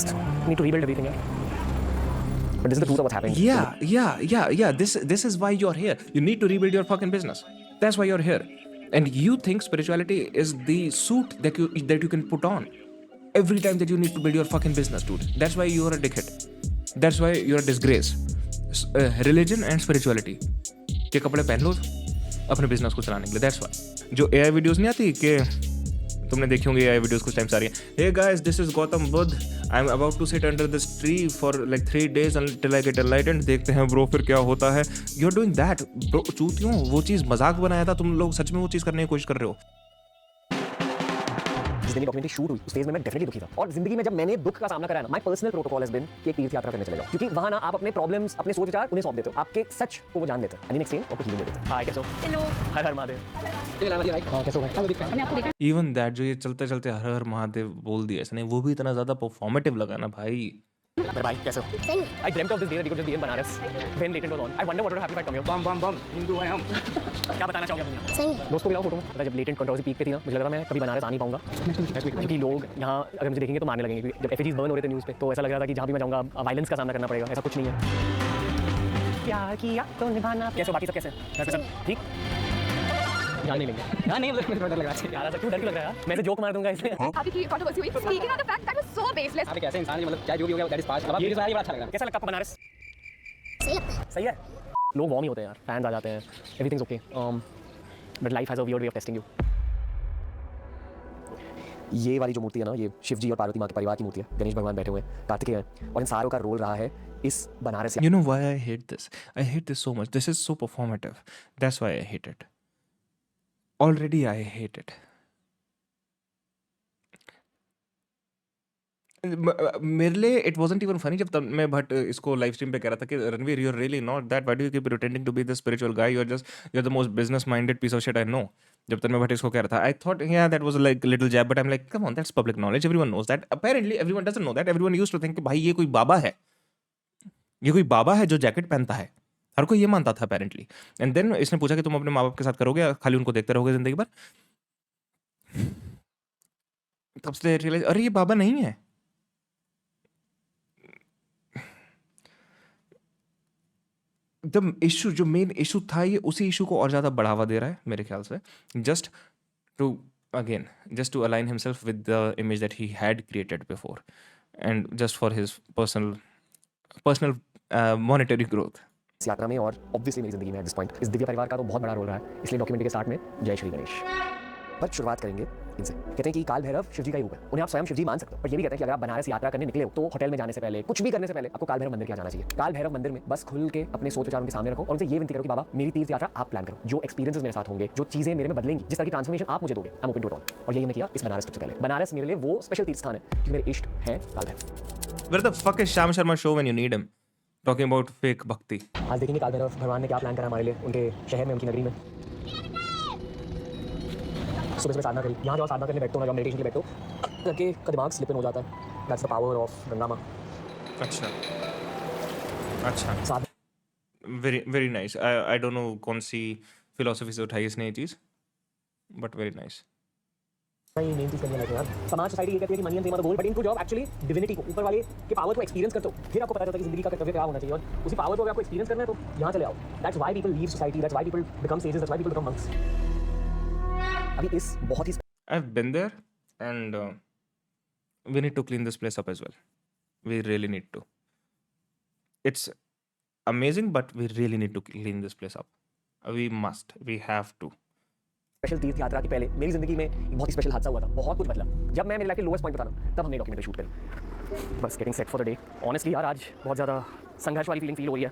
just need to rebuild everything. But this is the truth of what's happening. Yeah. This is why you're here. You need to rebuild your fucking business. That's why you're here. And you think spirituality is the suit that you can put on every time that you need to build your fucking business, dude. That's why you're a dickhead. That's why you're a disgrace. Religion and spirituality के कपड़े पहन लो अपने business को चलाने के लिए. That's why. जो AI videos नहीं आती कि तुमने देखी होंगी AI वीडियोस कुछ टाइम से आ रही है. Hey guys, this is Gautam Buddha. I'm about to sit under this tree for like 3 days until I get enlightened. देखते हैं ब्रो फिर क्या होता है. You're doing that, bro. चूतियों, वो चीज़ मजाक बनाया था, तुम लोग सच में वो चीज़ करने की कोशिश कर रहे हो. जिस दिन डॉक्यूमेंट्री शूट हुई उस फेज में मैं डेफिनेटली दुखी था. और जिंदगी में जब मैंने दुख का सामना करा ना, my personal protocol has been कि एक तीर्थ यात्रा करने चले जाओ. क्योंकि वहां ना आप अपने प्रॉब्लम्स, अपने सोच विचार उन्हें सौंप देते हो. आपके सच को वो जान लेते हैं. एंड इन एक्सचेंज आपको हीलिंग देते हैं. हाय कैसे हो? हेलो. हर हर महादेव. हां कैसे हो भाई? मैंने आपको देखा. Even that जो ये चलते चलते हर हर महादेव बोल दिया इसने, वो भी इतना ज़्यादा परफॉर्मेटिव लगा ना भाई. मेरे भाई कैसे हो? सही. I dreamt of this day that we could just be in Banaras when Latent was on. I wonder what would happen if I come here. बम हिंदू हैं हम. क्या बताना चाहोगे अपनी दुनिया? सही. दोस्तों को मिलाओ फोटो. पता जब Latent कंट्रोवर्सी पीक पे थी ना, मुझे लगा मैं कभी बनारस आ नहीं पाऊंगा. क्योंकि लोग यहाँ अगर मुझे देखेंगे तो मारने लगेंगे. क्योंकि जब एफएजीज बर्न हो रहे थे न्यूज़ पे तो ऐसा लग रहा था कि जहाँ भी मैं जाऊँगा वायलेंस का सामना करना पड़ेगा. ऐसा कुछ नहीं है. प्यार किया तो निभाना. कैसे बाकी सब कैसे हैं? ठीक. ध्यान नहीं लेंगे. ध्यान नहीं मतलब डर लग रहा है यार. ऐसा क्यों डर लग रहा है? मैं से जोक मार दूंगा इसलिए. अभी की कंट्रोवर्सी हुई. Speaking on the fact that was so baseless. अबे कैसे इंसान है मतलब क्या जो भी हो गया दैट इज पास्ट. अब ये सारी बात अच्छा लग रहा है. कैसा लगता है आपको बनारस? सही लगता है. सही है. लोग वार्म ही होते हैं यार. फैंस आ जाते हैं. Everything's okay. But life has a weird way of testing you. ये वाली जो मूर्ति है ना, ये शिव जी और पार्वती माँ के परिवार की मूर्ति है. गणेश भगवान बैठे हुए हैं, कार्तिकेय हैं, और इन सारों का रोल रहा है इस Banaras. You know why I hate this? I hate this so much. This is so performative. That's why I hate it. Already I hate it. मेरे लिए इट वॉजेंट इवन फनी जब तब मैं भट्ट इसको लाइव स्ट्रीम पे कह रहा था कि Ranveer you are really not that. Why do you keep pretending to be the spiritual guy? You are the most business minded piece of shit I know. जब तक मैं भट्ट इसको कह रहा था I thought yeah that was like little jab, but I am like come on, that's public knowledge. Everyone knows that. Apparently everyone doesn't know that. Everyone used to think कि भाई ये कोई बाबा है, ये कोई बाबा है जो जैकेट पहनता है. हर कोई ये मानता था अपेरेंटली. एंड देन इसने पूछा कि तुम अपने माँ बाप के साथ करोगे या खाली उनको देखते रहोगे जिंदगी भर. तब से रियलाइज अरे ये बाबा नहीं है. द इशू जो मेन इशू था ये उसी इशू को और ज़्यादा बढ़ावा दे रहा है मेरे ख्याल से. Just to align himself with the image that he had created before and just for his personal monetary growth. इस यात्रा में और ऑब्वियसली मेरी जिंदगी में एट दिस पॉइंट इस दिव्य परिवार का तो बहुत बड़ा रोल रहा है. इसलिए डॉक्यूमेंट्री के स्टार्ट में जय श्री गणेश. पर शुरुआत करेंगे इनसे. कहते हैं कि काल भैरव शिव जी का ही रूप है. उन्हें आप स्वयं शिव जी मान सकते हो. पर ये भी कहते हैं कि अगर आप बनारस यात्रा करने निकले हो तो होटल में जाने से पहले, कुछ भी करने से पहले आपको काल भैरव मंदिर के जाना चाहिए. काल भैरव मंदिर में बस खुल के अपने सोच विचार उनके सामने रखो और उनसे ये विनती करो कि बाबा मेरी तीर्थ यात्रा आप प्लान करो. जो एक्सपीरियंसेस मेरे साथ होंगे, जो चीजें मेरे में बदलेंगी, जिस तरह की ट्रांसफॉर्मेशन आप मुझे दोगे, I am open to it all. और यही मैं किया इस बनारस ट्रिप से पहले. बनारस मेरे लिए वो स्पेशल तीर्थ स्थान है क्योंकि मेरे इष्ट हैं काल Bhairav. Where the fuck is Sham Sharma show when you need him? Talking about fake bhakti. आज देखेंगे काल भैरव भगवान ने क्या प्लान करा हमारे लिए उनके शहर में, उनकी नगरी में. सुबह सुबह साधना करी. यहाँ जाओ साधना करने बैठो ना, जब मेडिटेशन के बैठो करके का दिमाग स्लिप इन हो जाता है. That's the power of Ganga माँ. अच्छा very nice. I don't know कौन सी फिलोसफी से उठाई इसने ये चीज़, बट वेरी नाइस. ये मेन चीज करने लगे यार. समाज सोसाइटी ये कहती है कि money and fame are the goal, but इनको जब एक्चुअली डिविनिटी को, ऊपर वाले के पावर को एक्सपीरियंस करते हो, फिर आपको पता चलता है कि जिंदगी का कर्तव्य क्या होना चाहिए. और उसी पावर को अगर आपको एक्सपीरियंस करना है तो यहाँ चले आओ. That's why people leave society. That's why people become sages. That's why people become monks. अभी इस बहुत ही I've been there and we need to clean this place up as well. We really need to. It's amazing, but we really need to clean this place up. We must. We have to. Special तीर्थ यात्रा के पहले मेरी जिंदगी में एक बहुत ही special हादसा हुआ था. बहुत कुछ बदला. जब मैं मेरे लाइफ के लोएस्ट पॉइंट पर था तब हमने डॉक्यूमेंट्री शूट करी. बस getting set for the day. Honestly यार आज बहुत ज़्यादा संघर्ष वाली फीलिंग फील हो रही है.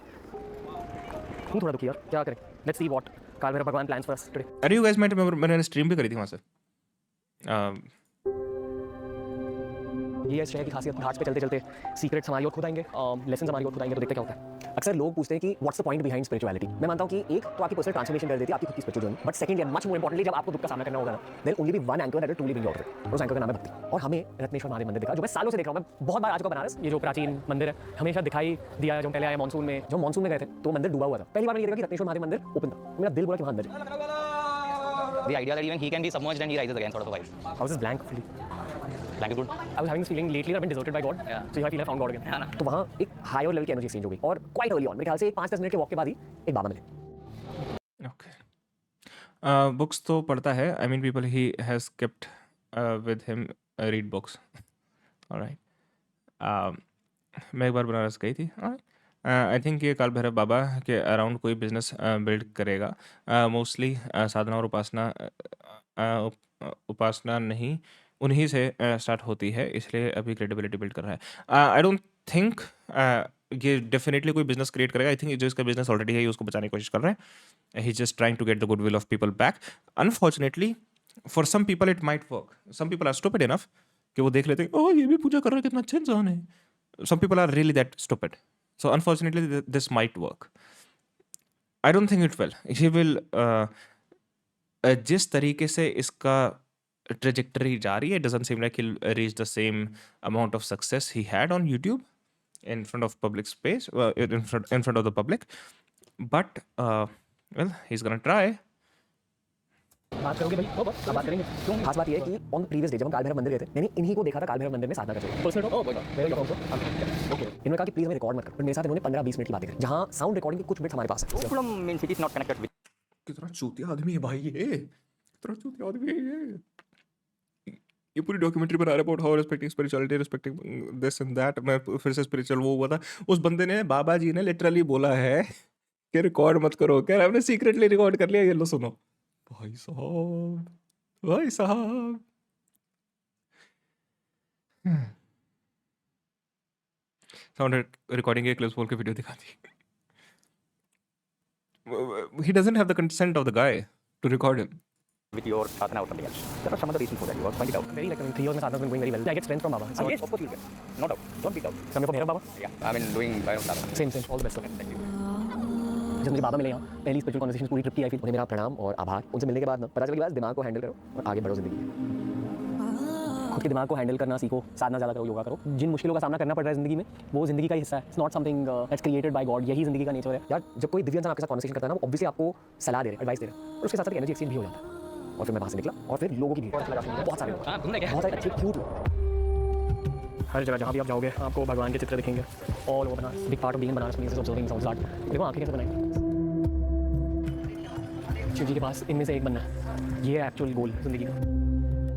हूँ थोड़ा दुखी यार. क्या करें. लेट्स सी व्हाट काल भैरव भगवान प्लान्स फॉर अस टुडे. अरे you guys might remember मैंने स्ट्रीम भी करी थी वहाँ से. ये इस शहर की खासियत. घाट पे चलते चलते सीक्रेट्स हमारी ओर खुद आएंगे, लेसन्स हमारी ओर खुद आएंगे तो देखते क्या होता है. अक्सर लोग पूछते हैं कि what's the point behind spirituality. मैं मानता हूँ कि एक तो आपकी पर्सनल ट्रांसफॉर्मेशन कर देती है, आपकी खुद की spiritual journey. But second and much more importantly जब आपको दुख का सामना करना होगा ना, there only be one anchor that will truly bring you out of it. उस एंकर का नाम है भक्ति. और हमें रत्नेश्वर महादेव मंदिर दिखा जो मैं सालों से देख रहा हूँ. मैं बहुत बार आ चुका बनारस. ये जो प्राचीन मंदिर है हमेशा दिखाई दिया. जो पहले आया मानसून में, जब मानसून में गए थे तो मंदिर डूबा हुआ था. पहली बार मैंने ये देखा कि रत्नेश्वर महादेव मंदिर ओपन था. मेरा दिल बोला कि वहाँ अंदर जाए. The idea that even he can be submerged and he rises again sort of a vibe. I was just blank fully. Thank you, good. I was having this feeling lately that I've been deserted by God. Yeah. So I feel I found God again. Yeah, ना? तो वहाँ एक higher level की energy exchange हो गई और quite early on, मेरे ख्याल से एक 5-10 मिनट के वॉक के बाद ही एक बाबा मिले. Okay. Books तो पढ़ता है. I mean, people he has kept with him read books. All right. मैं एक बार बनारस गई थी. आई थिंक ये काल भैरव बाबा के अराउंड कोई बिजनेस बिल्ड करेगा. मोस्टली साधना और उपासना नहीं उन्हीं से स्टार्ट होती है, इसलिए अभी क्रेडिबिलिटी बिल्ड कर रहा है. आई डोंट थिंक ये डेफिनेटली कोई बिजनेस क्रिएट करेगा. आई थिंक जो इसका बिजनेस ऑलरेडी है ये उसको बचाने की कोशिश कर रहा है. He just trying to get the good will of people back. Unfortunately for some people it might work. Some people are stupid enough कि वो देख लेते हैं ओह ये भी पूजा कर रहा है, कितना अच्छा इंसान है. Some people are really that stupid. So unfortunately, this might work. I don't think it will. He will. जिस तरीके से इसका trajectory जा रही है, it doesn't seem like he'll reach the same amount of success he had on YouTube in front of public space, in front of the public. But well, he's gonna try. बात करोगे भाई? अब बात करेंगे. क्यों? खास बात ये है कि ऑन प्रीवियस डे जब हम काल भैरव मंदिर गए थे, मैंने इन्हीं को देखा था काल भैरव मंदिर में साधना करते हुए. पर्सनल टॉक मेरे अकाउंट पर. ओके. इन्होंने कहा कि प्लीज हमें रिकॉर्ड मत करो. पर मेरे साथ इन्होंने 15-20 मिनट की बातें करी, जहां साउंड रिकॉर्डिंग के कुछ बिट्स हमारे पास है. From main city is not connected with. कितना चूतिया आदमी है भाई ये. कितना चूतिया आदमी है ये. ये पूरी डॉक्यूमेंट्री बना रहा है about how respecting spirituality, respecting this and that. मैं फिर से स्पिरिचुअल वो हुआ था. उस बंदे ने, बाबा जी ने लिटरली बोला है कि रिकॉर्ड मत करो. कह रहा है हमने सीक्रेटली रिकॉर्ड कर लिया. ये लो सुनो. भाई साहब, भाई साहब. साउंड रिकॉर्डिंग के क्लिप्स बोल के वीडियो दिखा दी. He doesn't have the consent of the guy to record him. With your sadhana or something else. There are some other reasons for that. You are point it out. Very like 3 years में साधना has been going very well. I get strength from Baba. So Yes, of course you will get. No doubt. Don't beat out. समय पर भैरव बाबा. Yeah. I mean doing by sadhana. Same. All the best. Thank you. जब मुझे बाबा मिले यहाँ, पहली spiritual conversation पूरी trip की आई, फिर उन्हें मेरा प्रणाम और आभार. उनसे मिलने के बाद ना पता चला कि बस दिमाग को हैंडल करो और आगे बढ़ो जिंदगी में. खुद के दिमाग को हैंडल करना सीखो. साधना ज़्यादा करो, योगा करो. जिन मुश्किलों का सामना करना पड़ रहा है जिंदगी में, वो जिंदगी का हिस्सा है. It's not something that's created by God. यही जिंदगी का नेचर है यार. जब कोई दिव्य इंसान आपके साथ कन्वर्सेशन करता है ना, वो ऑब्वियसली आपको सलाह दे रहा है, एडवाइस दे रहा है, और उसके साथ साथ एनर्जी एक्सचेंज भी हो जाता है. और फिर मैं वहाँ से निकला और फिर लोगों की भीड़ बहुत सारे लोग, बहुत सारे अच्छे क्यूट लोग. हर जगह जहाँ भी आप जाओगे आपको भगवान के चित्र दिखेंगे. All over Banaras. Big part of being Banaras place is observing south art. देखो आंखें कैसे बनाई. शिव जी के पास इनमें से एक बनना है. ये है एक्चुअल गोल जिंदगी का.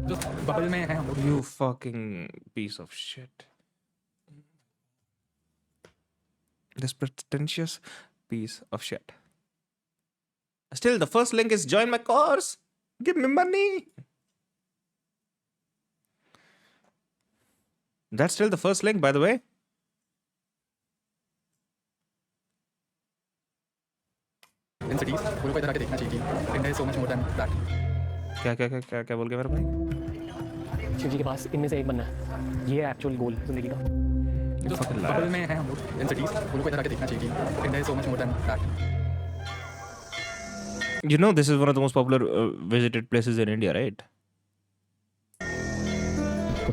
जो बबल में है हम लोग. You fucking piece of shit. This pretentious piece of shit. Still, the first link is join my course. Give me money. That's still the first link, by the way. In cities पूरे को इधर आके देखना चाहिए. India is so much more than that. क्या बोल गया मेरा भाई? शिव जी के पास इनमें से एक बनना है. ये है एक्चुअल गोल जिंदगी का. जो बबल में है हम लोग. इन सिटीज पूरे को इधर आके देखना चाहिए. India is so much more than that. You know, this is one of the most popular visited places in India, right?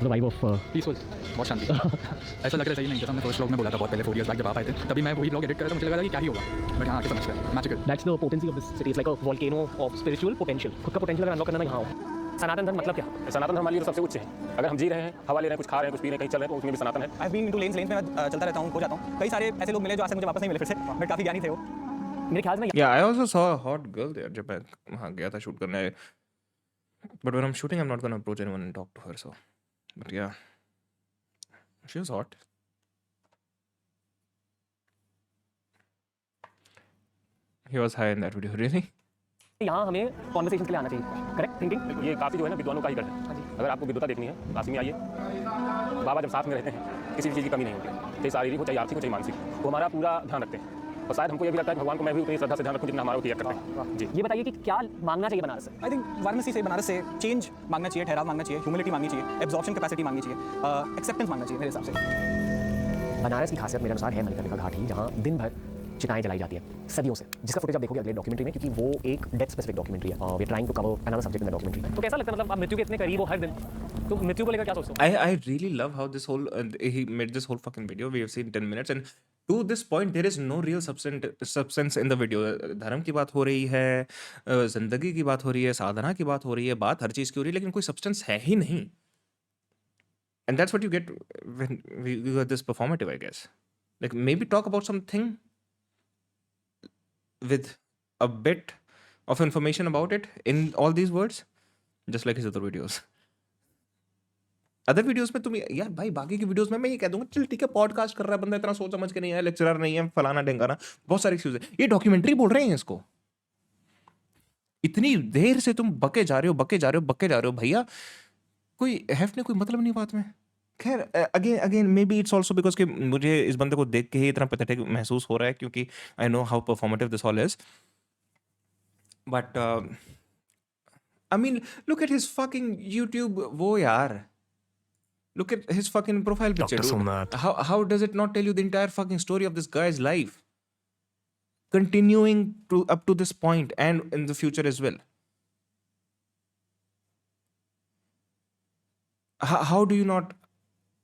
The vibe of peaceful. बहुत शांति. ऐसा लग रहा है सही नहीं. जैसा हमने फर्स्ट व्लॉग में बोला था बहुत पहले 4 years बैक जब आप आए थे, तभी मैं वही व्लॉग एडिट कर रहा था. मुझे लगा था कि क्या ही होगा, बट यहाँ आके समझ गया. Magical. that's the potency of this city. It's like a volcano of spiritual potential. खुद का पोटेंशियल अगर अनलॉक करना यहाँ हो. सनातन धर्म मतलब क्या? सनातन धर्म हमारे लिए तो सबसे उच्च है. अगर हम जी रहे हैं, हवा ले रहे हैं, कुछ खा रहे हैं, कुछ पी रहे हैं, कहीं चल रहे हैं, तो उसमें भी सनातन है. आई बीन इनटू लेन्स में मैं चलता रहता हूँ, खो जाता हूँ. कई सारे ऐसे लोग मिले जो आज तक मुझे वापस नहीं मिले फिर से, बट काफी ज्ञानी थे वो. मेरे ख्याल में Yeah, I also saw a hot girl there जब मैं वहाँ गया था शूट करने. But when I'm shooting, I'm not gonna approach anyone and talk to her. So, but yeah, she was hot. He was high in that video, really? यहाँ हमें conversation के लिए आना चाहिए. Correct thinking. ये काशी जो है ना विद्वानों का ही गढ़ है. अगर आपको विद्वता देखनी है, काशी में आइए. बाबा जब साथ में रहते हैं, किसी भी चीज़ की कमी नहीं होती. चाहे शारीरिक हो, चाहे आर्थिक हो, चाहे मानसिक. वो हमारा पूरा ध्यान रखते हैं. और शायद हमको ये भी लगता है कि भगवान को मैं भी उतनी श्रद्धा से ध्यान रखूं जितना हमारा वो किया करते हैं. जी. ये बताइए कि क्या मांगना चाहिए बनारस से? आई थिंक वाराणसी से, बनारस से चेंज मांगना चाहिए, ठहराव मांगना चाहिए, ह्यूमिलिटी मांगनी चाहिए, एब्जॉर्प्शन कैपेसिटी मांगनी चाहिए, एक्सेप्टेंस मांगना चाहिए मेरे हिसाब से. बनारस की खासियत मेरे अनुसार है मणिकर्णिका घाट ही, जहाँ दिन भर चिताएं जलाई जाती है सदियों से, जिसका फुटेज आप देखोगे अगले डॉक्यूमेंट्री में, क्योंकि वो एक डेथ स्पेसिफिक डॉक्यूमेंट्री है. We are trying to cover another subject in the documentary. तो कैसा लगता है, मतलब आप मृत्यु के इतने करीब हो हर दिन, तो मृत्यु को लेकर क्या सोचते हो? I really love how this whole he made this whole fucking video. We have seen 10 minutes and to this point there is no real substance in the video. धर्म की बात हो रही है, जिंदगी की बात हो रही है, साधना की बात हो रही है, बात हर चीज़ की हो रही है, लेकिन कोई सब्सटेंस है ही नहीं. And that's what you get when we got this performative, I guess. Like maybe talk about something with a bit of information about it in all these words, just like his other videos. Other videos में तुम यार भाई बाकी की videos में मैं ये कह दूंगा चल ठीक है पॉडकास्ट कर रहा है बंदा इतना सोच समझ के नहीं है, लेक्चरर नहीं है, फलाना ढिंगाना, बहुत सारी एक्सक्यूज है। ये डॉक्यूमेंट्री बोल रहे हैं इसको। इतनी देर से तुम बके जा रहे हो भैया, कोई हैफ ने कोई मतलब नहीं बात में। खैर again may be it's also because कि मुझे इस बंदे को देख के ही इतना पैथेटिक महसूस हो रहा है, क्योंकि I know how performative this all is. But I mean look at his fucking YouTube, वो यार look at his fucking profile picture. Dr. Somnath. How does it not tell you the entire fucking story of this guy's life, continuing to up to this point and in the future as well? How do you not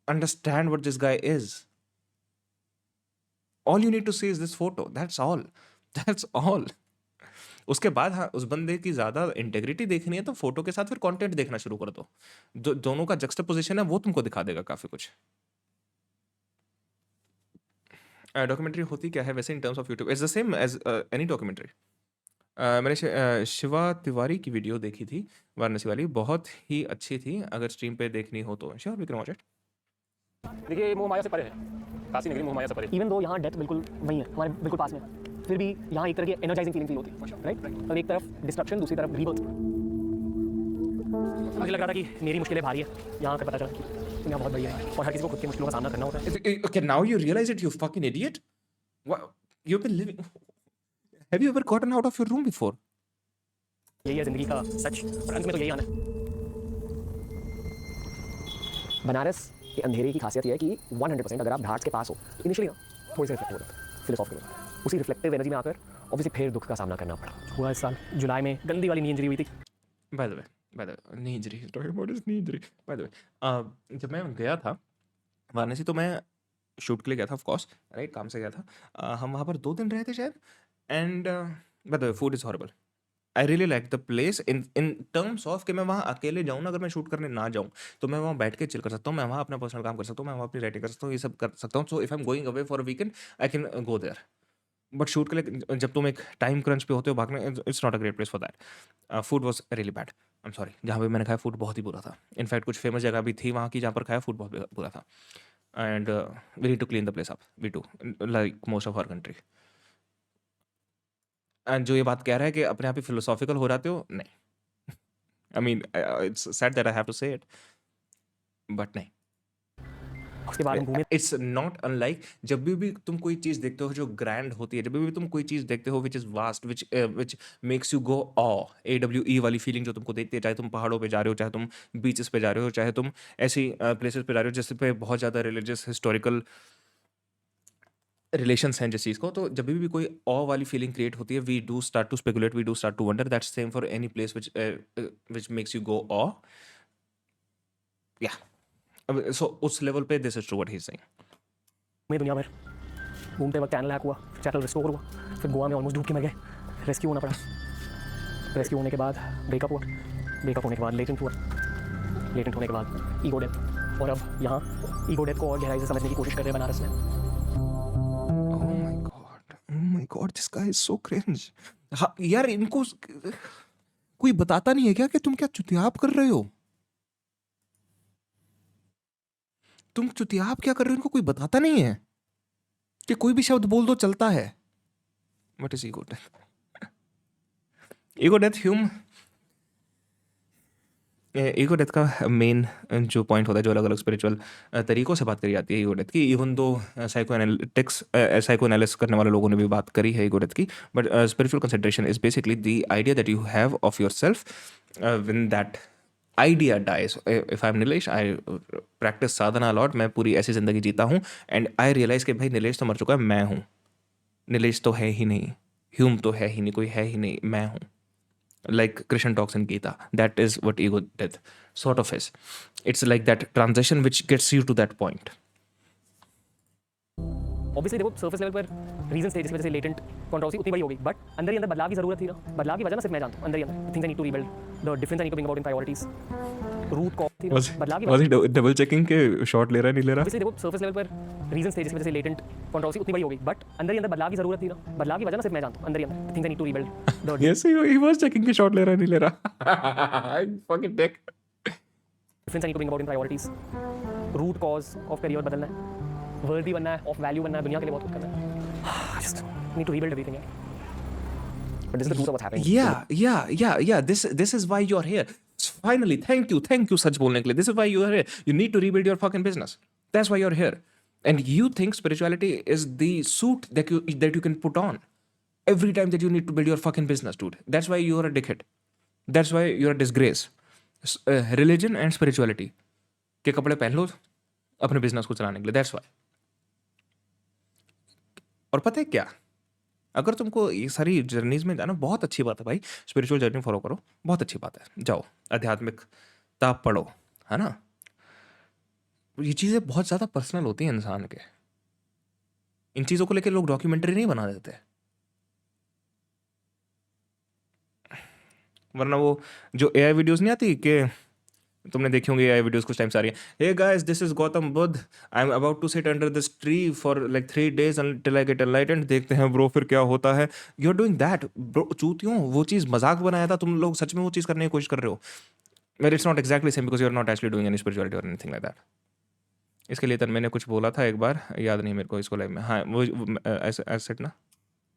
understand what this guy is? All you need to see is this photo. That's all. उसके बाद हाँ उस बंदे की ज़्यादा integrity देखनी है तो फोटो के साथ फिर कंटेंट देखना शुरू कर दो। दोनों का जक्सटापोजिशन है वो तुमको दिखा देगा काफ़ी कुछ। डॉक्यूमेंट्री होती क्या है वैसे in terms of YouTube? It's the same as any documentary. मैंने शिवा तिवारी की वीडियो देखी थी, वाराणसी वाली, बहुत ही अच्छी थी। अगर स्ट्रीम पे देखनी हो तो sure we can watch it. देखिए ये मोह माया से परे है, काशी नगरी मोह माया से परे। इवन दो यहाँ डेथ बिल्कुल वही है, हमारे बिल्कुल पास में, फिर भी यहाँ एक तरह की एनर्जाइजिंग फीलिंग फील होती है, राइट? और एक तरफ डिस्ट्रक्शन, दूसरी तरफ रीबर्थ। मुझे लग रहा था कि मेरी मुश्किलें भारी है, यहाँ आकर पता चला कि दुनिया बहुत बड़ी है और हर किसी को खुद की मुश्किलों का सामना करना होता है। Okay, now you realize it, you fucking idiot. What? You've been living. Have you ever gotten out of your room before? यही है जिंदगी का सच और अंत में तो यही आना है। बनारस के अंधेरे की खासियत यह है कि 100% अगर आप घाट के पास हो इनिशियली थोड़ी सी रिफ्लेक्ट हो जाता है फिलोसॉफिकल, उसी रिफ्लेक्टिव एनर्जी में आकर ऑब्वियसली फिर दुख का सामना करना पड़ा। हुआ इस साल जुलाई में गंदी वाली नी इंजरी हुई थी। By the way, knee injury. He's talking about his knee injury. By the way, जब मैं गया था वाराणसी तो मैं शूट के लिए गया था, ऑफ कोर्स, राइट, काम से गया था। हम वहाँ पर 2 दिन रहे थे शायद। And by the way food is horrible. I really like the place in terms of कि मैं वहाँ अकेले जाऊँ ना, अगर मैं शूट करने ना जाऊँ तो मैं वहाँ बैठ के चिल कर सकता हूँ, मैं वहाँ अपना पर्सनल काम कर सकता हूँ, मैं वहाँ अपनी राइटिंग कर सकता हूँ, ये सब कर सकता हूँ। So if I am going away for a weekend I can go there. But shoot के लिए जब तुम एक टाइम क्रंच पे होते हो भागने, it's not a great place for that. Food was really bad, I am sorry. जहाँ पे मैंने खाया फूड बहुत ही बुरा था। इनफैक्ट कुछ फेमस जगह भी थी वहाँ की जहाँ पर खाया फूड बहुत बुरा था। And we need to clean the place up, we do, like most of our country. And जो ये बात कह रहा है कि अपने आप ही फिलोसॉफिकल हो जाते हो, नहीं। I mean it's sad that I have to say it, but नहीं। उसके बाद हम घूमे। इट्स नॉट अनलाइक जब भी तुम कोई चीज़ देखते हो जो ग्रैंड होती है, जब भी तुम कोई चीज़ देखते हो which is vast, which makes you go awe, AWE वाली फीलिंग जो तुमको देती है, चाहे तुम पहाड़ों पे जा रहे हो, चाहे तुम बीचेस पे जा रहे हो, चाहे तुम ऐसी प्लेसेस पे जा रहे हो जिस पे बहुत ज़्यादा रिलीजियस हिस्टोरिकल रिलेशंस हैं जिस चीज़ को, तो जब भी कोई ऑ वाली फीलिंग क्रिएट होती है, we do start to speculate, we do start to wonder. That's same for any place which makes you go aw. Yeah so उस लेवल पे this is true what he is saying. मैं दुनिया भर घूमते वक्त channel hack हुआ, channel restore हुआ, फिर गोवा में ऑलमोस्ट डूब के मर गए, रेस्क्यू होना पड़ा। रेस्क्यू होने के बाद ब्रेकअप हुआ, ब्रेकअप होने के बाद लेटेंट हुआ, लेटेंट होने के बाद ईगो डेथ, और अब यहाँ ईगो डेथ को और गहराई से समझने की कोशिश कर रहे हैं बनारस में। Oh my god, this guy is so cringe. हाँ यार, इनको कोई बताता नहीं है क्या कि तुम क्या चुतियाब कर रहे हो? तुम चुतियाब क्या कर रहे हो? इनको कोई बताता नहीं है कि कोई भी शब्द बोल दो चलता है। What is ego death? Ego death ego death का मेन जो पॉइंट होता है, जो अलग अलग स्पिरिचुअल तरीकों से बात करी जाती है ईगो डेथ की, इवन दो साइको एनालिसिस करने वाले लोगों ने भी बात करी है ईगो डेथ की, but spiritual consideration is basically the idea that you have of yourself when that idea dies. If I am Nilesh, I practice sadhana a lot, मैं पूरी ऐसी जिंदगी जीता हूँ एंड आई रियलाइज कि भाई नीलेश तो मर चुका है, मैं हूँ, नीलेश तो है ही नहीं, ह्यूम तो है ही नहीं, कोई है ही नहीं, मैं हूँ। Like Krishna talks in Gita, that is what ego death sort of is. It's like that transition which gets you to that point. Obviously देखो surface level पर reasons थे जिसकी वजह से latent controversy उतनी बड़ी हो गई, but अंदर ही अंदर बदलाव की ज़रूरत थी ना। बदलाव की वजह ना सिर्फ मैं जानता हूँ, अंदर ही अंदर things I need to rebuild, the difference I need to bring about in priorities, root cause थी ना, Was बदलाव की was he double checking के शॉट ले रहा है नहीं ले रहा? obviously देखो सरफेस लेवल पर रीजंस थे जिसकी वजह से लेटेंट कंट्रोवर्सी उतनी बड़ी हो गई, बट अंदर ही अंदर बदलाव की जरूरत थी ना, बदलाव की वजह ना सिर्फ मैं जानता हूं, अंदर ही अंदर things I need to rebuild the Yes, he was checking के शॉट ले रहा है नहीं ले रहा. I fucking dick. Difference I need to bring about in priorities. Root cause of career बदलना है, वर्ल्ड भी बनना है, ऑफ वैल्यू बनना है, दुनिया के लिए बहुत कुछ करना है. Just need to rebuild everything. But this is the truth of what's happening. Yeah. This is why you're here. Finally, thank you सच बोलने के लिए. This is why you're here. You need to rebuild your fucking business. That's why you're here. And you think spirituality is the suit that you can put on every time that you need to build your fucking business, dude. That's why you're a dickhead. That's why you're a disgrace. Religion and spirituality के कपड़े पहन लो अपने business को चलाने के लिए. That's why. और पता है क्या, अगर तुमको ये सारी जर्नीज में जाना, बहुत अच्छी बात है भाई, स्पिरिचुअल जर्नी फॉलो करो, बहुत अच्छी बात है, जाओ आध्यात्मिकता पढ़ो, है ना. ये चीज़ें बहुत ज़्यादा पर्सनल होती हैं इंसान के. इन चीज़ों को लेकर लोग डॉक्यूमेंट्री नहीं बना देते. वरना वो जो एआई वीडियोस नहीं आती कि तुमने देखी होंगी, एआई वीडियोस कुछ टाइम से आ रही है. Hey guys, this is Gautam Buddha, I am about to sit under this tree for like 3 days until I get enlightened. देखते हैं ब्रो फिर क्या होता है. You are doing that bro. चूतियों, वो चीज़ मजाक बनाया था, तुम लोग सच में वो चीज़ करने की कोशिश कर रहे हो. Well, it's not exactly same because you are not actually doing any spirituality और एनीथिंग लाइक दैट. इसके लिए मैंने कुछ बोला था एक बार, याद नहीं मेरे को इसको लाइव में. हाँ, वो ऐसे सेट ना.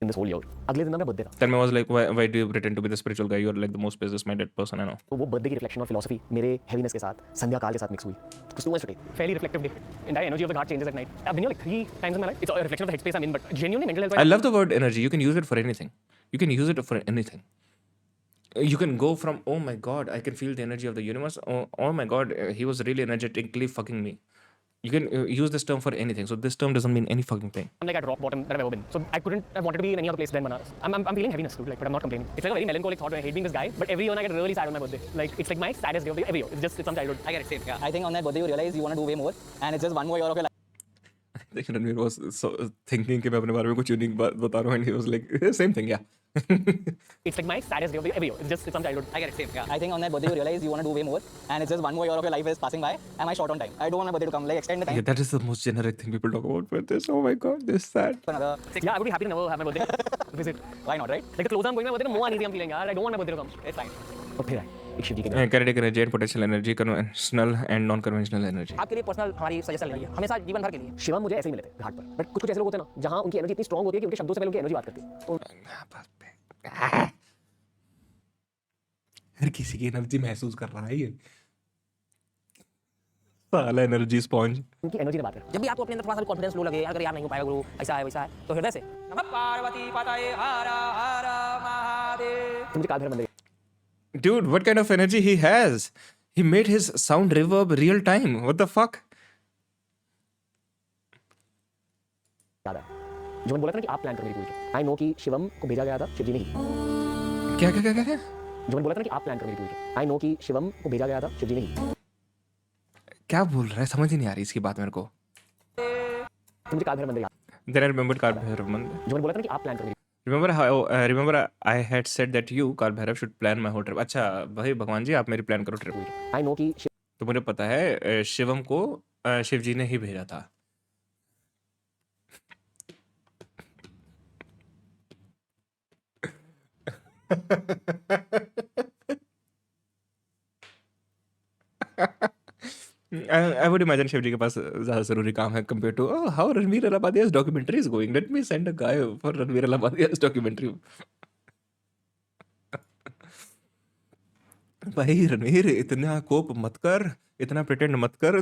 in this whole year. अगले दिन ना मैं बर्थडे था, Then I was like, why do you pretend to be the spiritual guy? You're like the most business-minded person I know. तो वो बर्थडे की रिफ्लेक्शन और फिलॉसफी मेरे हेवीनेस के साथ संध्या काल के साथ मिक्स हुई. कुछ too much today, Fairlie reflective day. Entire energy of the heart changes at night. I've been here like 3 times in my life. It's a reflection of the headspace I'm in, but genuinely mental health. I love the word energy. You can use it for anything. You can use it for anything. You can go from, oh my god, I can feel the energy of the universe. Oh my god, he was really energetically fucking me. You can use this term for anything. So this term doesn't mean any fucking thing. I'm like at rock bottom that I've ever been. So I couldn't have wanted to be in any other place than Banaras. I'm feeling heaviness, dude, like, but I'm not complaining. It's like a very melancholic thought. I hate being this guy, but every year I get really sad on my birthday. Like it's like my saddest day of the year every year. It's some childhood. I get it, same. Yeah. I think on that birthday you realize you want to do way more, and it's just one more year of your life. Like Ranveer was so thinking कि मैं अपने बारे में कुछ unique बात बता रहा हूँ, and he was like, same thing, yeah. It's like my saddest day of the year every year. It's some childhood. I get it, same. Yeah. I think on that birthday you realize you want to do way more, and it's just one more year of your life is passing by. Am I short on time? I don't want my birthday to come. Like extend the time. Yeah, that is the most generic thing people talk about with this. Oh my god, this is sad. For another Yeah, I would be happy to never have my birthday. Visit. Why not, right? Like the closer I'm going my birthday, the more uneasy I'm feeling. यार, I don't want my birthday to come. It's fine. और फिर आए एक शिव जी के Kinetic energy and potential energy, conventional and non-conventional energy. आपके लिए personal हमारी suggestion नहीं है, हमेशा जीवन भर के लिए. शिवम मुझे ऐसे ही मिले थे घाट पर, बट कुछ ऐसे लोग होते हैं ना जहाँ उनकी एनर्जी इतनी स्ट्रांग होती है कि उनके शब्दों से पहले उनकी एनर्जी बात करती है. तो हर किसी की एनर्जी महसूस कर रहा है ये साला एनर्जी स्पॉन्ज. उनकी एनर्जी ने बात कर. जब भी आपको अपने अंदर थोड़ा सा कॉन्फिडेंस लो लगे, अगर यार नहीं हो पाएगा गुरु, ऐसा है वैसा है, तो हृदय से नमः पार्वती पतये हर हर महादेव. तो मुझे काल भैरव बन गई. Dude, what kind of energy he has? He made his sound reverb real time. What the fuck? याद है जो मैंने बोला था ना कि आप प्लान करो मेरी पूरी. आई नो कि शिवम को भेजा गया था शिव जी ने ही. क्या जो मैंने बोला था ना कि आप प्लान करो मेरी पूरी. आई नो कि शिवम को भेजा गया था शिव जी ने ही. क्या बोल रहा है, समझ ही नहीं आ रही इसकी बात मेरे को. तो मुझे काल भैरव बन गई. Then I remembered Kal Bhairav Mandir. जो मैंने बोला था ना कि आप प्लान करो मेरी. Remember I had said that you, Kal Bhairav, should plan my whole trip. अच्छा भाई भगवान जी, आप मेरी प्लान करो ट्रिप. आई नो कि तो मुझे पता है शिवम को शिव जी ने ही भेजा था. I would imagine शिव जी के पास ज़्यादा ज़रूरी काम है compared to how Ranveer Alabadia's documentary is going. Let me send a guy for Ranveer Alabadia's documentary. भाई रणवीर, इतना कोप मत कर, इतना प्रिटेंड मत कर.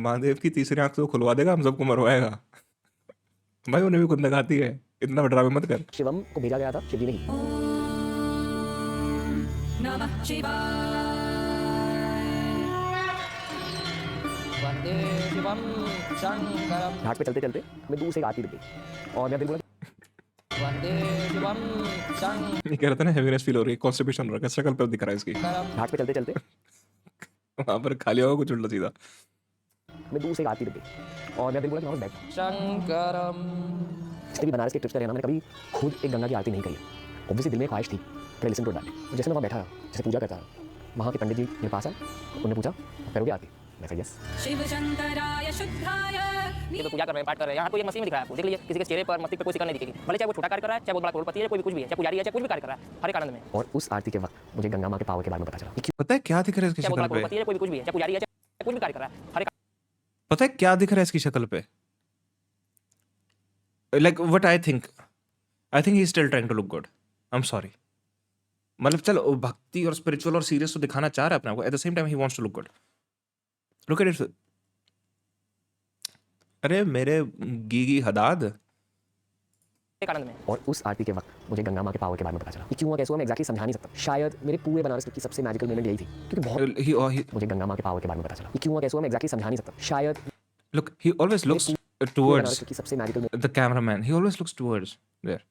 महादेव की तीसरी आंख तो खुलवा देगा, हम सबको मरवाएगा. भाई उन्हें भी खुद लगाती है, इतना ड्रामे मत कर. शिवम को भेजा गया था शिव जी ने ही. नमः शिवाय. वंदे शिवम शंकरम. घाट पे चलते चलते हमें दूर से एक आरती दिख गई और मैं दिल बोला वंदे शिवम शंकरम. ये कह रहा था ना, हेवीनेस फील हो रही है, कॉन्स्टिपेशन हो रहा है, शक्ल पे दिख रहा है इसकी. घाट पे चलते चलते वहाँ पर खाली होगा कुछ उल्टा सीधा. हमें दूर से एक आरती दिख गई और मैं दिल बोला कि मैं बैठ. शंकरम. जितने भी बनारस के ट्रिप्स करे ना, मैंने कभी खुद एक गंगा की आरती नहीं करी है. ऑब्वियसली दिल में ख्वाहिश थी, पर लिसन टू दैट. जैसे मैं वहाँ बैठा जैसे पूजा करता वहाँ के पंडित जी मेरे पास आए, उन्होंने पूछा आप करोगे आरती? मैं कहा यस। शिव शंकराय शुद्धाय ये तो पूजा कर रहे हैं, पाठ कर रहे हैं। यहाँ कोई एक मसीह में दिख रहा है आपको, देख लीजिए किसी के चेहरे पर मस्तिष्क पे कोई शिकन नहीं दिखेगी, भले चाहे वो छोटा कार्य कर रहा है, चाहे वो बड़ा करोड़पति है, कोई भी कुछ भी है, चाहे पुजारी है, चाहे कुछ भी कार्य कर रहा है, हर एक आनंद में। और उस आरती के वक्त मुझे गंगा माँ के पावर के बारे में पता चला कि पता है क्या दिख रहा है इसकी चाहे वो शक्ल बड़ा पे? करोड़पति है, कोई भी कुछ भी है, चाहे पुजारी है, चाहे कुछ भी कार्य कर रहा है, हर एक पता है क्या दिख रहा है इसकी शक्ल पे? Like what I think he's still trying to look good. I'm sorry. मतलब चलो भक्ति और स्पिरिचुअल और सीरियस तो दिखाना चाह रहा है अपने आप को, at the same time he wants to look good. Look at it. अरे मेरे गीगी हदाद. आनंद में। और उस आरती के वक्त मुझे गंगा माँ के पावर के बारे में पता चला कि क्यों हुआ, कैसे हुआ, मैं एग्जैक्टली समझा नहीं सकता. शायद मेरे पूरे बनारस ट्रिप की सबसे मैजिकल मोमेंट यही थी, क्योंकि बहुत मुझे गंगा माँ के पावर के बारे में पता चला कि क्यों हुआ, कैसे हुआ, मैं एग्जैक्टली समझा नहीं सकता. शायद Look, he always looks Banaras towards trip की सबसे magical the cameraman. He always looks towards there.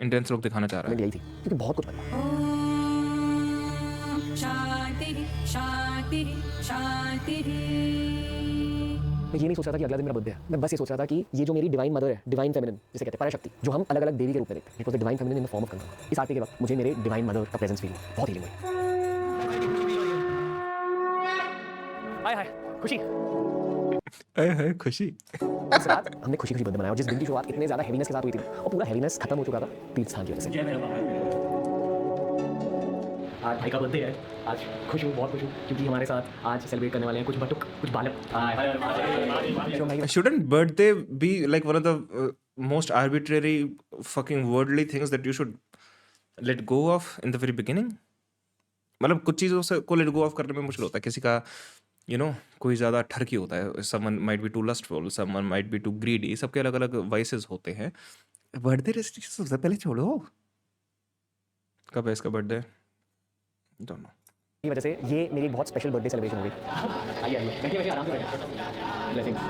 Intense look दिखाना चाह रहा मोमेंट है. यही थी, क्योंकि बहुत कुछ बदला. ॐ शान्तिः शान्तिः शान्तिः मैं ये नहीं सोच रहा था कि अगला दिन मेरा बर्थडे है. मैं बस ये सोच रहा था कि ये जो मेरी डिवाइन मदर है, डिवाइन फेमिनिन जिसे कहते हैं, पराशक्ति, जो हम अलग अलग देवी के रूप में देखते हैं, it was the divine feminine in the form of Ganga. इस आरती के वक्त मुझे मेरे डिवाइन मदर का प्रेजेंस फील हुआ. बहुत हीलिंग हुई. हाय हाय खुशी. है खुशी. इस रात हमने खुशी खुशी बर्थडे मनाया, और जिस दिन की शुरुआत इतने ज़्यादा हेवीनेस के साथ हुई थी, और पूरा हेवीनेस खत्म हो चुका था तीर्थ स्थान की वजह से. आज भाई का बर्थडे है. आज खुश हूँ, बहुत खुश हूँ, क्योंकि हमारे साथ आज सेलिब्रेट करने वाले हैं कुछ बटुक, कुछ बालक. Shouldn't birthday be like one of the most arbitrary fucking worldly things that you should let go of in the very beginning? मतलब कुछ चीज़ों से को let go of करने में मुश्किल होता है. किसी का कोई ज़्यादा ठरकी होता है. Someone might be too lustful, someone might be too greedy. सबके अलग अलग vices होते हैं. बर्थडे रेस्ट्रिक्शन सबसे पहले छोड़ो. कब है इसका बर्थडे? Don't know. की वजह से ये मेरी एक बहुत स्पेशल बर्थडे सेलिब्रेशन हो गई. आइए आइए बैठिए बैठिए आराम से बैठिए. Blessings.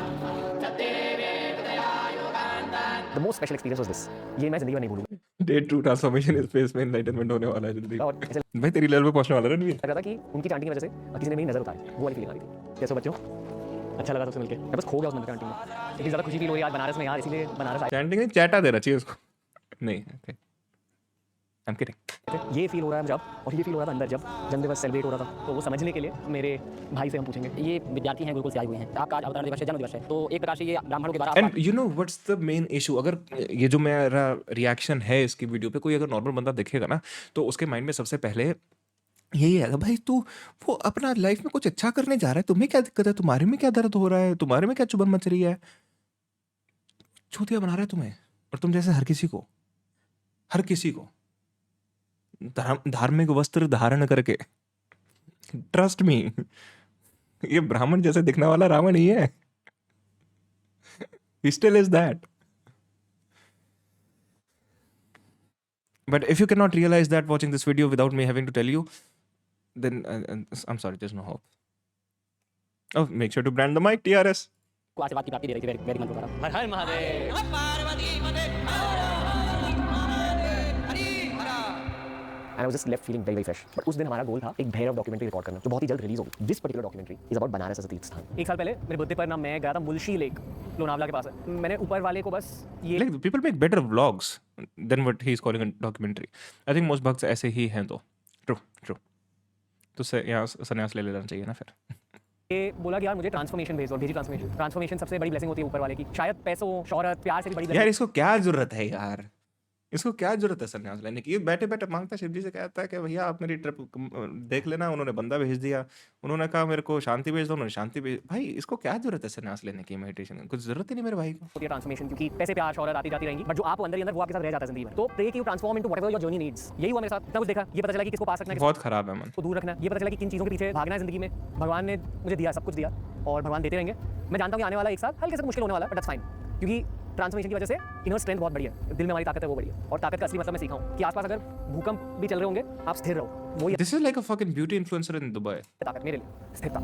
The most special experience was this. ये मैं जिंदगी में नहीं भूलूंगा. Day 2 ट्रांसफॉर्मेशन इस फेस में एनलाइटनमेंट होने वाला है जल्दी. और ऐसे भाई तेरी लेवल पे पहुंचने वाला है रणवीर. लग रहा था कि उनकी चांटिंग की वजह से किसी ने मेरी नजर उतारी. वो वाली फीलिंग आ रही थी. कैसे हो बच्चों? अच्छा लगा सबसे मिलके. मैं बस खो गया उस मंदिर चांटिंग में. इतनी ज़्यादा खुशी फील हो रही है आज बनारस में यार, इसीलिए बनारस आए चैंटिंग नहीं चैटा देना चाहिए उसको. नहीं ओके. I am kidding. थे. ये फील हो रहा है जब, और ये फील हो रहा था अंदर जब जन्म दिवस सेलिब्रेट हो रहा था. तो वो समझने के लिए मेरे भाई से हम पूछेंगे. ये विद्यार्थी हैं, गुरुकुल से आए हुए हैं. आपका आज अवतरण दिवस है, जन्म दिवस है, तो एक प्रकार से ये ब्राह्मणों के द्वारा and you know what's the main issue. अगर ये जो मेरा रिएक्शन है इसकी वीडियो पे कोई अगर नॉर्मल बंदा देखेगा ना, तो उसके माइंड में सबसे पहले यही आएगा, भाई तू वो अपना लाइफ में कुछ अच्छा करने जा रहा है, तुम्हें क्या दिक्कत है, तुम्हारे में क्या दर्द हो रहा है, तुम्हारे में क्या चुभन मच रही है, चूतिया बना रहा है तुम्हें. और तुम जैसे हर किसी को धार्मिक वस्त्र धारण करके, ट्रस्ट मी, ये ब्राह्मण जैसे दिखने वाला रावण ही है. He still is that. But if you cannot realize that watching this video without me having to tell you, then I'm sorry, there's no hope. Oh, make sure to brand the mic, TRS. को आशीर्वाद की प्राप्ति दे रही थी. वेरी मंत्र द्वारा. हर हर Mahadev. And I was just left feeling very very fresh. But उस दिन हमारा गोल था एक भैरव डॉक्यूमेंट्री रिकॉर्ड करना, जो बहुत ही जल्द रिलीज होगी. This particular documentary is about Banaras as a tirth sthan. एक साल पहले मेरे बर्थडे पर ना मैं गया था मुल्शी लेक, लोनावला के पास है. मैंने ऊपर वाले को बस ये Like people make better vlogs than what he is calling a documentary. I think most भक्त ऐसे ही हैं तो. True. तो यहाँ संन्यास ले लेना चाहिए ना फिर. ये बोला कि यार मुझे ट्रांसफॉर्मेशन भेज और भेजी. ट्रांसफॉर्मेशन सबसे बड़ी ब्लेसिंग होती है ऊपर वाले की. शायद पैसों, शोहरत, प्यार से भी बड़ी यार blessing. इसको क्या जरूरत है यार, इसको क्या जरूरत है संन्यास लेने की. ये बैठे बैठे मांगता है शिव जी से, कहता है कि भैया आप मेरी ट्रिप देख लेना. उन्होंने बंदा भेज दिया, उन्होंने कहा मेरे को शांति भेज दो, उन्होंने शांति भेज. भाई इसको क्या जरूरत है संन्यास लेने की, मेडिटेशन की कुछ जरूरत ही नहीं मेरे भाई को. होती है ट्रांसफॉर्मेशन, क्योंकि पैसे, प्यार, शोहरत आती जाती रहेंगी, बट जो आप अंदर ही अंदर वो आपके साथ रह जाता है जिंदगी में. तो प्रे कि you transform into whatever your journey needs. यही हुआ मेरे साथ. इतना कुछ देखा, ये पता चला कि किसको पास रखना है, बहुत खराब है मन. किसको दूर रखना है. ये पता चला कि किन चीज़ों के पीछे भागना है जिंदगी में. भगवान ने मुझे दिया, सब कुछ दिया, और भगवान देते रहेंगे. मैं जानता हूँ कि आने वाला एक साल हल्के से मुश्किल होने वाला है, बट दैट्स फाइन, क्योंकि ट्रांसफॉर्मेशन की वजह से इनर स्ट्रेंथ बहुत बड़ी है. दिल में हमारी ताकत है वो बड़ी है. और ताकत का असली मतलब मैं सीखा हूँ कि आसपास अगर भूकंप भी चल रहे होंगे, आप स्थिर रहो. वो This is like a fucking beauty influencer in Dubai. ताकत मेरे लिए स्थिरता.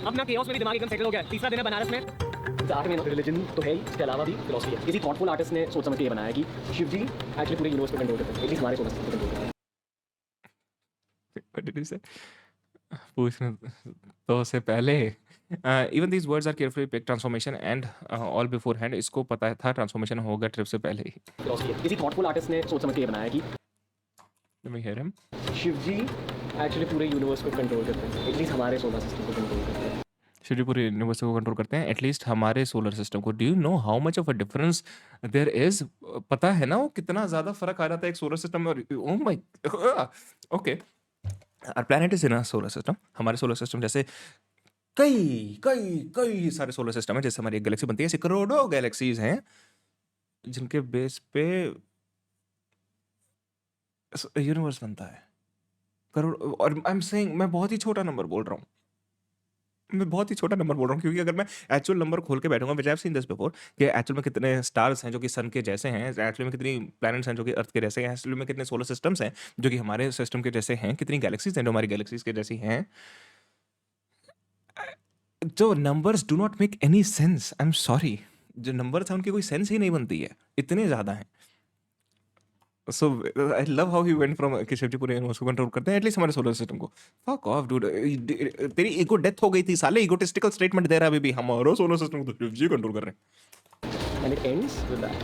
अपना केओस में भी दिमाग एकदम सेटल हो गया. तीसरा दिन है बनारस में. आर्ट में रिलीजन तो है ही, इसके अलावा भी फिलॉसफी है. किसी थॉटफुल आर्टिस्ट ने सोच समझ के ये बनाया कि शिव जी एक्चुअली पूरे यूनिवर्स को कंट्रोल करते हैं, एटलीस्ट हमारे सोच को कंट्रोल करते हैं. What did you say? पूछने तो से पहले even these words are carefully picked. Transformation and all beforehand. इसको पता था ट्रांसफॉर्मेशन होगा ट्रिप से पहले ही. फिलॉसफी है. किसी थॉटफुल आर्टिस्ट ने सोच समझ के ये बनाया कि Let me hear him. Shiv ji actually पूरे यूनिवर्स को कंट्रोल करते हैं, एटलीस्ट हमारे सोलर सिस्टम को कंट्रोल करते हैं। शिवजी पूरे यूनिवर्स को कंट्रोल करते हैं एटलीस्ट हमारे सोलर सिस्टम को। Do you know how much of a difference there is? पता है ना वो कितना ज़्यादा फर्क आ जाता है एक सोलर सिस्टम में और oh my okay our planet is in a solar system. हमारे सोलर सिस्टम जैसे कई कई कई सारे सोलर सिस्टम है, जैसे हमारी एक गैलेक्सी बनती है ऐसे करोड़ों गैलेक्सीज हैं जिनके बेस पे यूनिवर्स बनता है। करोड़, और आई एम सेइंग मैं बहुत ही छोटा नंबर बोल रहा हूँ, मैं बहुत ही छोटा नंबर बोल रहा हूँ क्योंकि अगर मैं एक्चुअल नंबर खोल के बैठूंगा, which I have seen this before, कि एक्चुअल में कितने स्टार्स हैं जो कि सन के जैसे हैं, एक्चुअल में कितनी प्लैनेट्स हैं जो कि अर्थ के जैसे हैं, एक्चुअल में कितने सोलर सिस्टम्स हैं जो कि हमारे सिस्टम के जैसे हैं, कितनी गैलेक्सीज हैं जो हमारी गैलेक्सीज के जैसी हैं, जो numbers do not make any sense. I am sorry, जो नंबर्स हैं उनकी कोई सेंस ही नहीं बनती है, इतने ज़्यादा हैं। So I love how he went from कि शिवजी पूरे यूनिवर्स को कंट्रोल करते हैं एटलीस्ट हमारे सोलर सिस्टम को। फक ऑफ डूड, तेरी ईगो डेथ हो गई थी साले, ईगोटिस्टिकल स्टेटमेंट दे रहा है अभी भी, हमारे सोलर सिस्टम को तो शिवजी कंट्रोल कर रहे हैं। And it ends with that.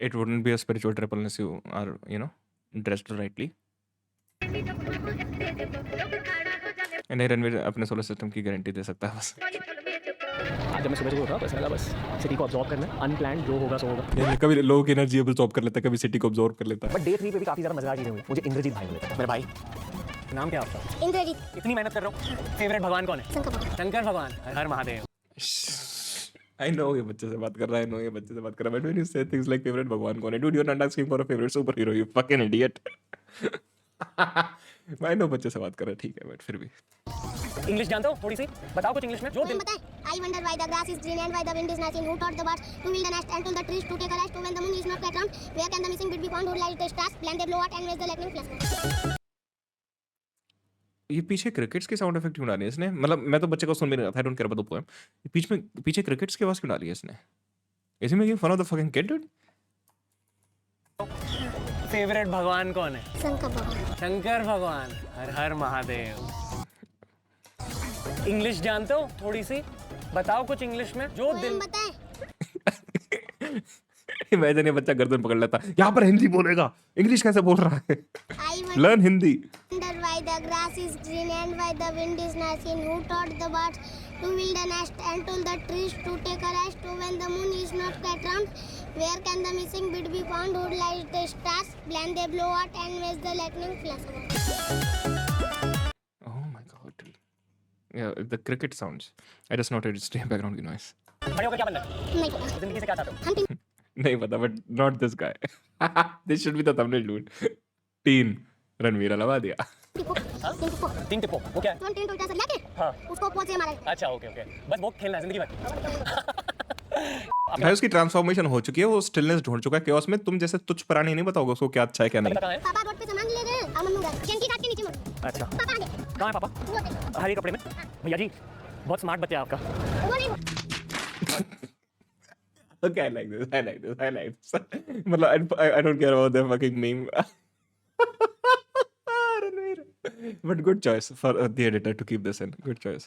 It wouldn't be a spiritual trip unless you are, you know, dressed rightly. नहीं, रणवीर अपने सोलर सिस्टम की गारंटी दे सकता है बस। आज जब मैं सुबह सुबह उठा बस लगा बस सिटी को ऑब्जॉर्व करना है, अनप्लान्ड जो होगा सो होगा। नहीं, कभी लोगों की एनर्जी अब्सॉर्ब कर लेता है, कभी सिटी को अब्सॉर्ब कर लेता है। बट डे 3 पे भी काफी ज्यादा मजेदार चीजें हुई। मुझे इंद्रजीत भाई मिले थे। मेरे भाई नाम क्या है आपका? इंद्रजीत। इतनी मेहनत कर रहा हूँ, फेवरेट भगवान कौन है? शंकर भगवान। हर महादेव। आई नो ये बच्चे से बात कर रहा है, नो ये बच्चे से बात कर रहा है, but when you say things like favourite भगवान कौन है, dude you are not asking for a favourite super hero, you fucking idiot. I know बच्चे से बात कर रहा है, ठीक है, बट फिर भी इंग्लिश जानते हो थोड़ी सी? बताओ कुछ इंग्लिश में जो दिल। I wonder why the grass is green and why the wind is nothing. Who taught the birds to build a nest and told the trees to take a rest? When the moon is not quite round, where can the missing bit be found? Who light the stars? Blend they blow out and raise the lightning flash. ये पीछे crickets के sound effect क्यों डाले इसने? मतलब मैं तो बच्चे को सुन भी नहीं रहा था, I don't care about the poem. पीछे क्रिकेट्स की आवाज क्यों डाली है इसने? Is he making fun of the fucking kid dude? Favourite भगवान कौन है? शंकर भगवान। शंकर भगवान। हर हर महादेव। इंग्लिश जानते हो थोड़ी सी? बताओ कुछ इंग्लिश में जो दिल। बताएं। इमेजिन ये बच्चा गर्दन पकड़ लेता, यहाँ पर हिंदी बोलेगा, इंग्लिश कैसे बोल रहा है? Learn Hindi. Wonder why the grass is green and why the wind is nothing. Who taught the birds to build a nest and told the trees to take a rest? When the moon is not quite round, where can the missing bit be found? Who light the stars? Blend they blow out and raise the lightning flash. Oh my god, dude. Yeah, the cricket sounds. I just noted it's background noise. बड़े होकर क्या बनना है? नहीं पता। जिंदगी से क्या चाहते हो? Hunting. नहीं पता, but not this guy. This should be the thumbnail, dude. teen Ranveer लगा दिया। टिप्पो। टिप्पो। तीन टिप्पो वो क्या है? 20 उल्टा से लेके हाँ। उसको पोंछ से मारा। अच्छा ओके ओके, बस वो खेलना है जिंदगी भर। भाई उसकी ट्रांसफॉर्मेशन हो चुकी है, वो स्टिलनेस ढूंढ चुका है केओस में। तुम जैसे तुच्छ प्राणी नहीं बताओगे उसको क्या अच्छा है क्या नहीं। कहाँ है? पापा रोड पे सामान ले रहे हैं। अमन मुंगा चैन की काट के नीचे मुड़। अच्छा पापा आगे। कहाँ है पापा? वो देख। हरे कपड़े में। भैया जी बहुत स्मार्ट बच्चा है आपका। वो नहीं। Okay, I like this. मतलब I don't care about the fucking meme. But good choice for the editor to keep this in. Good choice.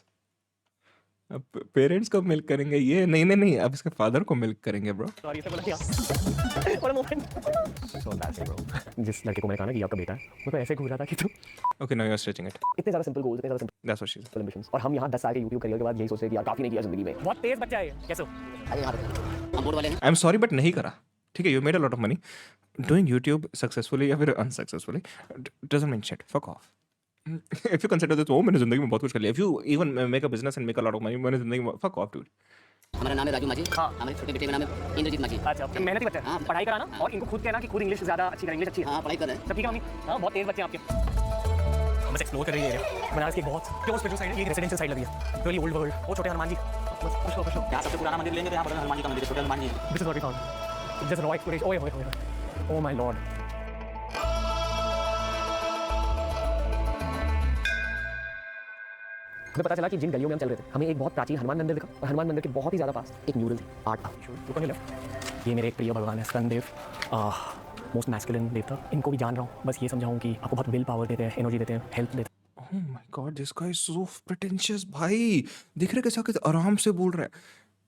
अब पेरेंट्स को मिल्क करेंगे ये? नहीं, अब इसके फादर को मिल्क करेंगे ब्रो। सॉरी इसे बोला क्या? What a moment. So embarrassing bro. जिस लड़के को मैंने कहा ना कि ये आपका बेटा है, मैं तो ऐसे घूर रहा था कि तू Okay, now you're stretching it. इतने ज़्यादा सिंपल गोल्स, इतने ज़्यादा simple That's what she said. Ambitions, और हम यहाँ 10 साल के यूट्यूब करियर के बाद यही सोच रहे हैं कि यार काफी नहीं किया जिंदगी में। बहुत तेज बच्चा है ये। कैसे हो? अरे यहाँ पे हम बोर्ड वाले हैं। I'm sorry but नहीं करा। ठीक है, you made a lot of money. Doing YouTube successfully या फिर unsuccessfully doesn't mean shit. Fuck off. If you consider this, मैंने जिंदगी में बहुत कुछ कर लिया। If you even make a business and make a lot of money, मैंने जिंदगी में fuck off dude. हमारा नाम है राजू माजी। हाँ। हमारे छोटे बेटे का नाम है इंद्रजीत माजी। अच्छा मेहनती बच्चा है। हाँ। पढ़ाई कराना और इनको खुद कहना कि खुद इंग्लिश ज़्यादा अच्छी करें, इंग्लिश अच्छी है। हाँ पढ़ाई कर रहे हैं। सब ठीक है मम्मी? हाँ बहुत तेज बच्चे हैं आपके। बस एक्सप्लोर कर रही है बनारस की एक बहुत क्लोज स्पिरिचुअल साइड है, ये रेजिडेंशियल साइड लगी है, रियली ओल्ड वर्ल्ड। वो छोटे हनुमान जी, बस खुश लो खुश लो। यहाँ सबसे पुराना मंदिर लेंगे तो यहाँ पर हनुमान जी का मंदिर है, छोटे Hanuman ji. This is what we found, just raw exploration. ओए ओए ओए, ओह माय लॉर्ड। हमें पता चला कि जिन गलियों में हम चल रहे थे, हमें एक बहुत प्राचीन हनुमान मंदिर दिखा, और हनुमान मंदिर के बहुत ही ज़्यादा पास एक म्यूरल थी, आर्ट था। ये मेरे एक प्रिय भगवान है स्तनदेव, मोस्ट मैस्कुलिन देवता। इनको भी जान रहा हूँ, बस ये समझाऊँ कि आपको बहुत विल पावर देते हैं, एनर्जी देते हैं, हेल्प देते हैं। Oh Oh my God, this guy is so pretentious, भाई। देख रहे कैसे आके आराम से बोल रहा है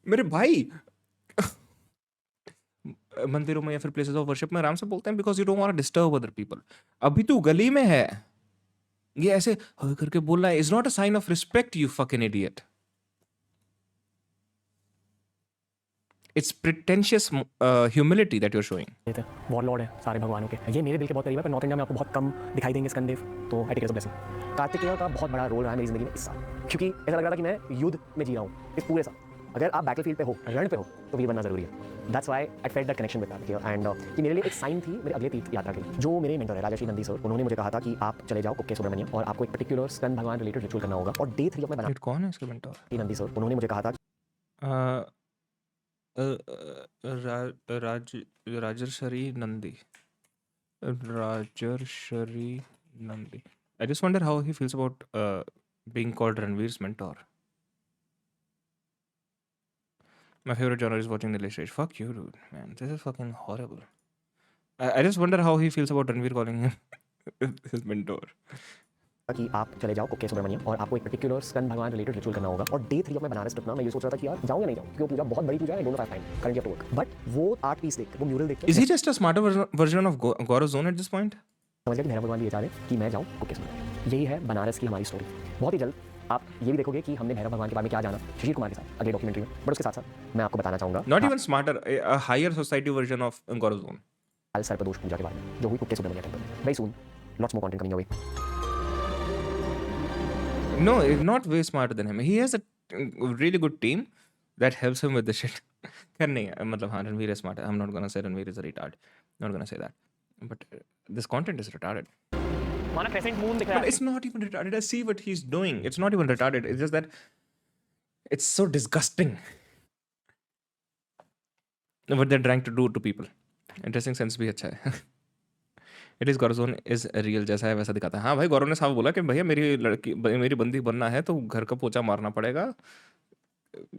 मेरे भाई। मंदिरों में या फिर प्लेसेस ऑफ वर्शिप में आराम से बोलते हैं because you don't want to disturb other people. अभी तू गली में है, ये ऐसे ह करके बोल रहा है is not a sign of respect, you fucking idiot. It's pretentious humility that you are showing. ये थे वॉरलॉर्ड है सारे भगवानों के, ये मेरे दिल के बहुत करीब है, पर नॉर्थ इंडिया में आपको बहुत कम दिखाई देंगे स्कंदेव, तो I take it as a blessing. Kartikeya का बहुत बड़ा रोल रहा है मेरी जिंदगी में इस साल, क्योंकि ऐसा लग रहा था कि मैं युद्ध में जी रहा हूँ इस पूरे साल। अगर आप बैटलफील्ड पे हो, रण पे हो, तो वीर बनना जरूरी है। That's why I felt that connection with Kartikeya and ये मेरे लिए एक साइन थी मेरे अगले तीर्थ यात्रा के लिए। जो मेरे मेंटर है राजश्री नंदी सर, उन्होंने मुझे कहा था कि आप चले जाओ कुक्के सुब्रमण्यम और आपको एक पर्टिकुलर स्कंद भगवान रिलेटेड रिचुअल करना होगा, और डे 3 ऑफ मैं कौन है इसका मेंटर? नंदी सर, उन्होंने मुझे कहा था राजर्षि नंदी। राजर्षि Nandi. I just wonder how he feels about being called Ranveer's mentor. My favorite genre is watching Nilesh Rage. Fuck you, dude. Man, this is fucking horrible. I just wonder how he feels about Ranveer calling him his mentor. कि आप चले जाओ कुक्के सुब्रमण्यम और आपको एक particular स्कंद भगवान related ritual करना होगा, और डे 3 ऑफ मैं बनारस ट्रिप ना मैं ये सोच रहा था कि यार जाऊँ या नहीं जाऊँ, क्योंकि पूजा बहुत बड़ी पूजा है, don't have time currently to work. But वो आर्ट पीस देख, वो म्यूरल देख के Is he just a smarter version of Gaurav Zone at this point? समझ गया कि भैरव भगवान भी ये चाह रहे हैं कि मैं जाऊँ कुक्के सुब्रमण्यम। यही है बनारस की हमारी स्टोरी। बहुत ही जल्द आप ये भी देखोगे कि हमने भैरव भगवान के बारे में क्या जाना शिशिर कुमार के साथ अगले डॉक्यूमेंट्री में, बट उसके साथ साथ मैं आपको बताना चाहूँगा Not even smarter, a higher society version of Gaurav Zone. काल सर्पदोष पूजा के बारे में जो हुई कुक्के सुब्रमण्यम टेंपल में। Very soon lots more content coming your way. No, not way smarter than him. He has a really good team that helps him with the shit. खैर नहीं, मतलब हाँ, Ranveer is smart. I'm not gonna say Ranveer is a retard. Not gonna say that. But this content is retarded. माना crescent moon दिख रहा But है। it's not even retarded. I see what he's doing. It's not even retarded. It's just that it's so disgusting what they're trying to do to people. Interesting sense भी अच्छा है। It is Gaurav is real, जैसा है वैसा दिखाता है। हाँ भाई, गौरव ने साफ बोला कि भैया मेरी बंदी बनना है तो घर का पोछा मारना पड़ेगा,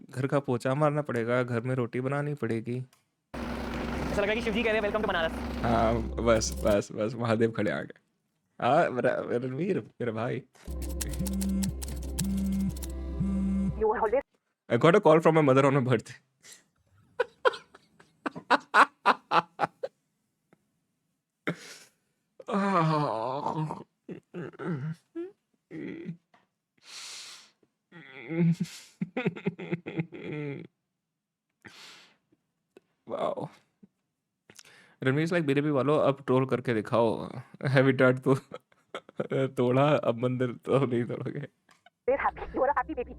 घर का पोछा मारना पड़ेगा, घर में रोटी बनानी पड़ेगी। ऐसा लगा कि शिवजी कह रहे हैं वेलकम टू बनारस। हाँ बस बस बस, महादेव खड़े आ गए। हाँ रणवीर मेरा भाई। I got a call from my mother on my birthday. Wow. Ranveer like मेरे भी वालों अब ट्रोल करके दिखाओ, हैबिटेट तो तोड़ा, अब मंदिर तो नहीं तोड़ोगे। Happy. You are a happy baby.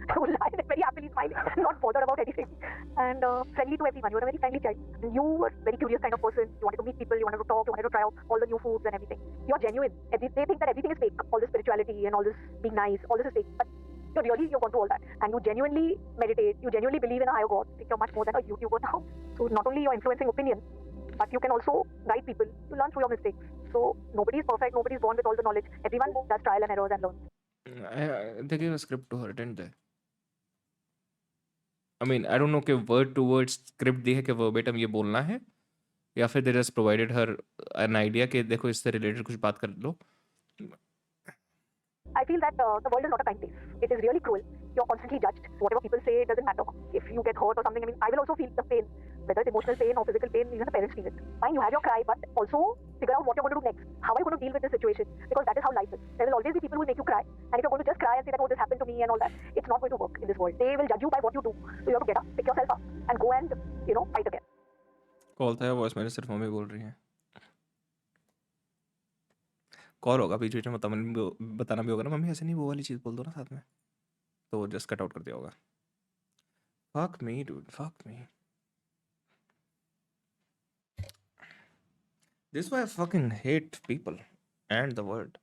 You lie very happily smiling, not bothered about anything, and friendly to everyone. You are a very friendly child. You were a very curious kind of person. You wanted to meet people. You wanted to talk. You wanted to try out all the new foods and everything. You are genuine. They think that everything is fake. All this spirituality and all this being nice, all this is fake. But you've gone through all that, and you genuinely meditate. You genuinely believe in a higher God. You're much more than a YouTuber now. So not only you're influencing opinion, but you can also guide people to learn through your mistakes. So nobody is perfect. Nobody is born with all the knowledge. Everyone does trial and errors and learns. They gave a script to her, didn't they? I mean, I don't know कि word to word script दी है कि verbatim ये बोलना है, या फिर they just provided her an idea कि देखो इससे related कुछ बात कर लो। I feel that the world is not a kind place. It is really cruel. You're constantly judged. Whatever people say, it doesn't matter. If you get hurt or something, I mean, I will also feel the pain. Whether it's emotional pain or physical pain, even the parents feel it. Fine, you have your cry, but also figure out what you're going to do next. How are you going to deal with this situation? Because that is how life is. There will always be people who will make you cry. And if you're going to just cry and say that, oh, this happened to me and all that, it's not going to work in this world. They will judge you by what you do. So you have to get up, pick yourself up, and go and, fight again. Call था, voice मैंने सिर्फ mummy बोल रही हैं। Call होगा बीच बीच में, बताना भी होगा ना, मम्मी ऐसे नहीं वो वाली चीज़ बोल दो ना साथ में, तो वो जस्ट कट आउट कर दिया होगा। Fuck me, dude. Fuck me. This is why I fucking hate people and the world.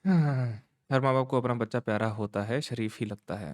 हर माँ बाप को अपना बच्चा प्यारा होता है, शरीफ ही लगता है।